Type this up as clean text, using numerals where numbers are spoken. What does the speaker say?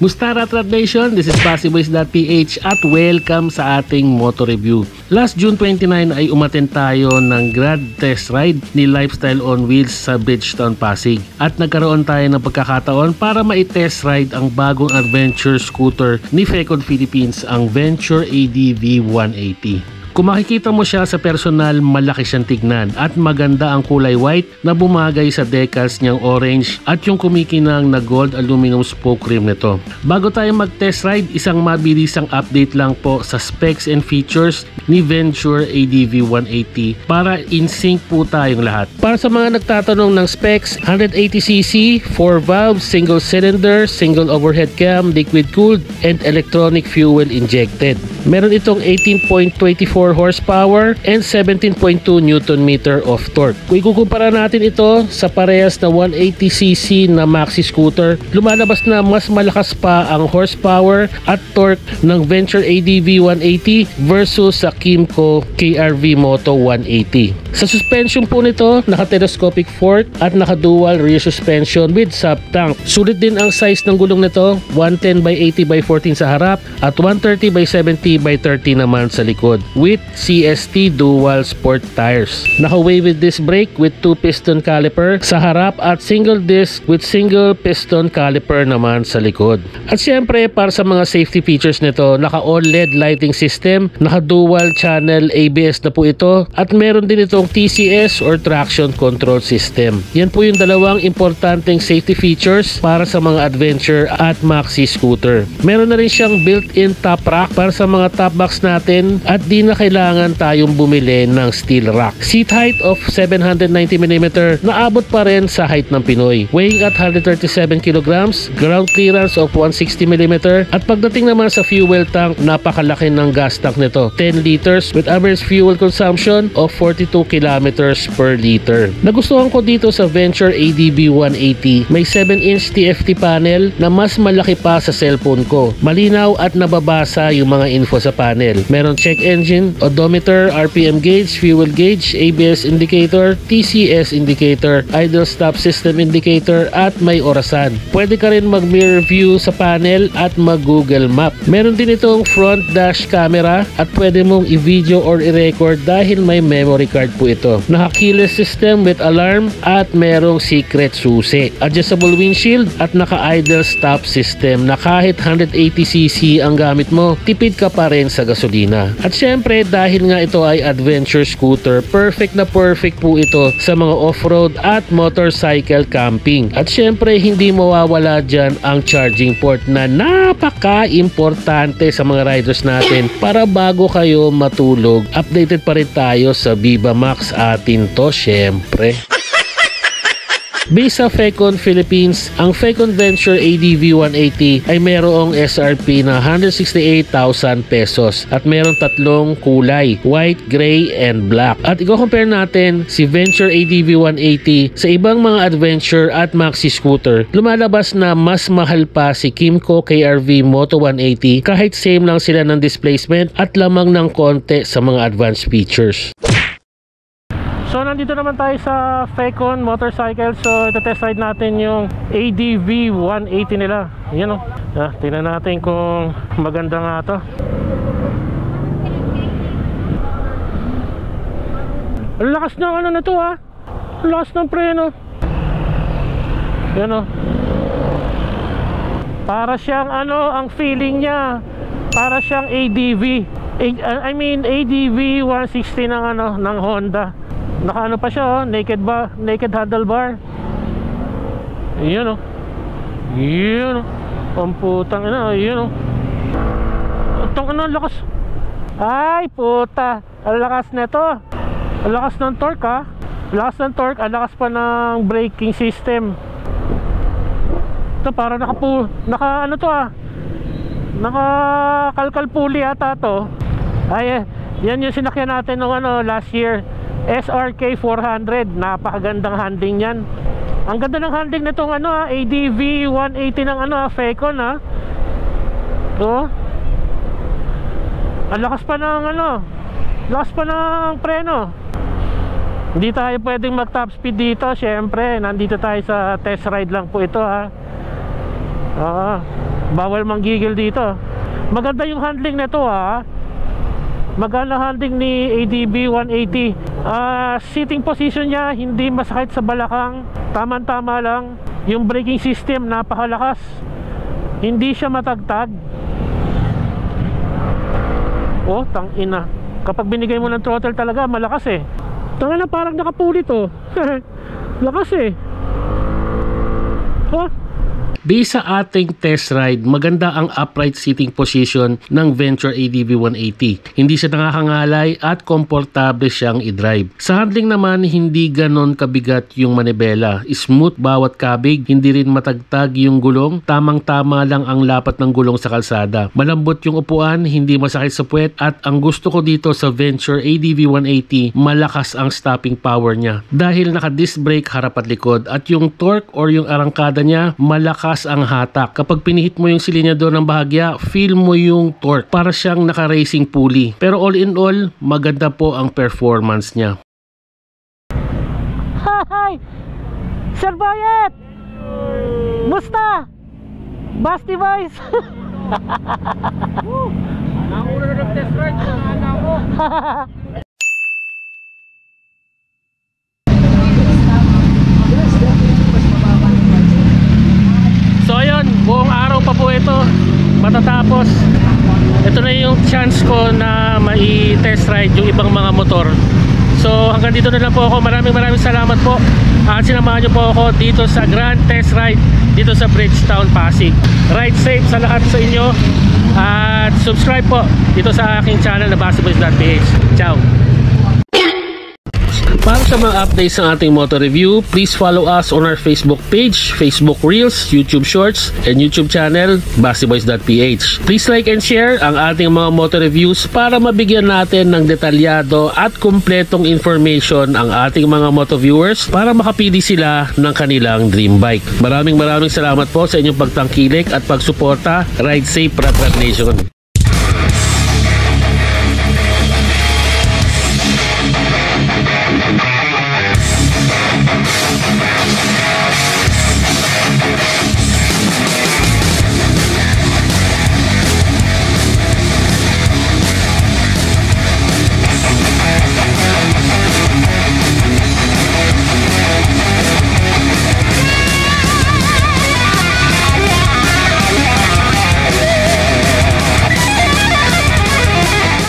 Mustara Trad Nation, this is Passyboys.ph at welcome sa ating motor review. Last June 29 ay umattend tayo ng grad test ride ni Lifestyle on Wheels sa Bridgetown, Pasig. At nagkaroon tayo ng pagkakataon para ma-test ride ang bagong adventure scooter ni Fecon Philippines, ang Venture ADV 180. Kung makikita mo siya sa personal, malaki siyang tignan at maganda ang kulay white na bumagay sa decals niyang orange at yung kumikinang na gold aluminum spoke rim nito. Bago tayo mag-test ride, isang mabilisang update lang po sa specs and features ni Venture ADV 180 para in sync po tayong lahat. Para sa mga nagtatanong ng specs, 180cc, 4 valves, single cylinder, single overhead cam, liquid cooled, and electronic fuel injected. Meron itong 18.24 horsepower and 17.2 Newton meter of torque. Kung ikukumpara natin ito sa parehas na 180cc na maxi scooter, lumalabas na mas malakas pa ang horsepower at torque ng Venture ADV 180 versus sa Kymco KRV Moto 180. Sa suspension po nito, naka-telescopic fork at naka-dual rear suspension with sub tank. Sulit din ang size ng gulong nito, 110 by 80 by 14 sa harap at 130 by 70 by 30 naman sa likod, with CST dual sport tires. Naka-wave disc brake with 2 piston caliper sa harap at single disc with single piston caliper naman sa likod. At syempre, para sa mga safety features nito, naka-OLED lighting system, naka-dual channel ABS na po ito, at meron din itong TCS or traction control system. Yan po yung dalawang importanteng safety features para sa mga adventure at maxi scooter. Meron na rin siyang built-in top rack para sa mga top box natin at di na kailangan tayong bumili ng steel rack. Seat height of 790mm na abot pa rin sa height ng Pinoy. Weighing at 137 kg, ground clearance of 160mm, at pagdating naman sa fuel tank, napakalaki ng gas tank nito, 10 liters with average fuel consumption of 42 kilometers per liter. Nagustuhan ko dito sa Venture ADV 180, may 7-inch TFT panel na mas malaki pa sa cellphone ko. Malinaw at nababasa yung mga info sa panel. Meron check engine, odometer, RPM gauge, fuel gauge, ABS indicator, TCS indicator, idle stop system indicator, at may orasan. Pwede ka rin mag-mirror view sa panel at mag-Google Map. Meron din itong front dash camera at pwede mong i-video or i-record dahil may memory card po ito. Naka-keyless system with alarm at merong secret susi. Adjustable windshield at naka-idle stop system na kahit 180cc ang gamit mo, tipid ka pa rin sa gasolina. At syempre, dahil nga ito ay adventure scooter, perfect na perfect po ito sa mga off-road at motorcycle camping. At syempre, hindi mawawala dyan ang charging port na napaka-importante sa mga riders natin para bago kayo matulog. Updated pa rin tayo sa Viva Max atin to, syempre. Based sa Fecon Philippines, ang Fecon Venture ADV 180 ay mayroong SRP na 168,000 pesos at mayroong tatlong kulay, white, gray, and black. At i-compare natin si Venture ADV 180 sa ibang mga adventure at maxi scooter, lumalabas na mas mahal pa si Kymco KRV Moto 180 kahit same lang sila ng displacement at lamang ng konti sa mga advanced features. So nandito naman tayo sa Fecon Motorcycle. So ito-test ride natin yung ADV 180 nila. Yan o. Tingnan natin kung maganda nga to. Ang lakas ng ano na to ha. Ang lakas ng preno. Yan o. Para siyang ano, ang feeling niya, para siyang ADV. I mean ADV 160 ng ano, ng Honda. Naka ano pa siya, oh, naked handlebar. Yun oh. Yun oh. Pamputang ina, yun oh. Itong ano, lakas. Ay puta, ang lakas nito. Ang lakas ng torque ha. Ang lakas ng torque, ang lakas pa ng braking system. Ito para naka ano to ah. Naka kalkal pulley ata to. Ay yan yung sinakyan natin nung ano last year. SRK 400, napakagandang handling yan. Ang ganda ng handling nitong ano ADV 180 ng ano Fecon ha. So, ang lakas pa ng ano, lakas pa ng preno. Hindi tayo pwedeng mag top speed dito. Syempre, nandito tayo sa test ride lang po ito ha. Bawal manggigil dito. Maganda yung handling nito ha. Maganda handling ni ADB 180. Sitting position niya hindi masakit sa balakang, tama-tama lang. Yung braking system napakalakas, hindi siya matagtag. Oh, tangina, kapag binigay mo ng throttle talaga malakas eh. Tangina, parang nakapulit oh. Lakas eh. Oh. Based sa ating test ride, maganda ang upright sitting position ng Venture ADV 180. Hindi siya nakakangalay at komportable siyang i-drive. Sa handling naman, hindi ganon kabigat yung manibela. Smooth bawat kabig, hindi rin matagtag yung gulong. Tamang-tama lang ang lapat ng gulong sa kalsada. Malambot yung upuan, hindi masakit sa puwet. At ang gusto ko dito sa Venture ADV 180, malakas ang stopping power niya. Dahil naka-disc brake harap at likod. At yung torque or yung arangkada niya, malakas ang hatak. Kapag pinihit mo yung silinyador ng bahagya, feel mo yung torque. Para siyang naka-racing pulley. Pero all in all, maganda po ang performance niya. Hi! Sir Bayet! Musta? Basti Boys! Nauna na nag-test ride. Naana ko. So ayun, buong araw pa po ito matatapos. Ito na yung chance ko na mai-test ride yung ibang mga motor. So hanggang dito na lang po ako. Maraming salamat po. At sinamahan nyo po ako dito sa Grand Test Ride dito sa Bridgetown, Pasig. Ride safe sa lahat sa inyo. At subscribe po dito sa aking channel na BaseBoys.ph. Ciao! Para sa mga updates ng ating motor review, please follow us on our Facebook page, Facebook Reels, YouTube Shorts, and YouTube channel, BaseBoys.ph. Please like and share ang ating mga motor reviews para mabigyan natin ng detalyado at kumpletong information ang ating mga moto viewers para makapili sila ng kanilang dream bike. Maraming salamat po sa inyong pagtangkilik at pagsuporta. Ride safe, Rat Rat Nation!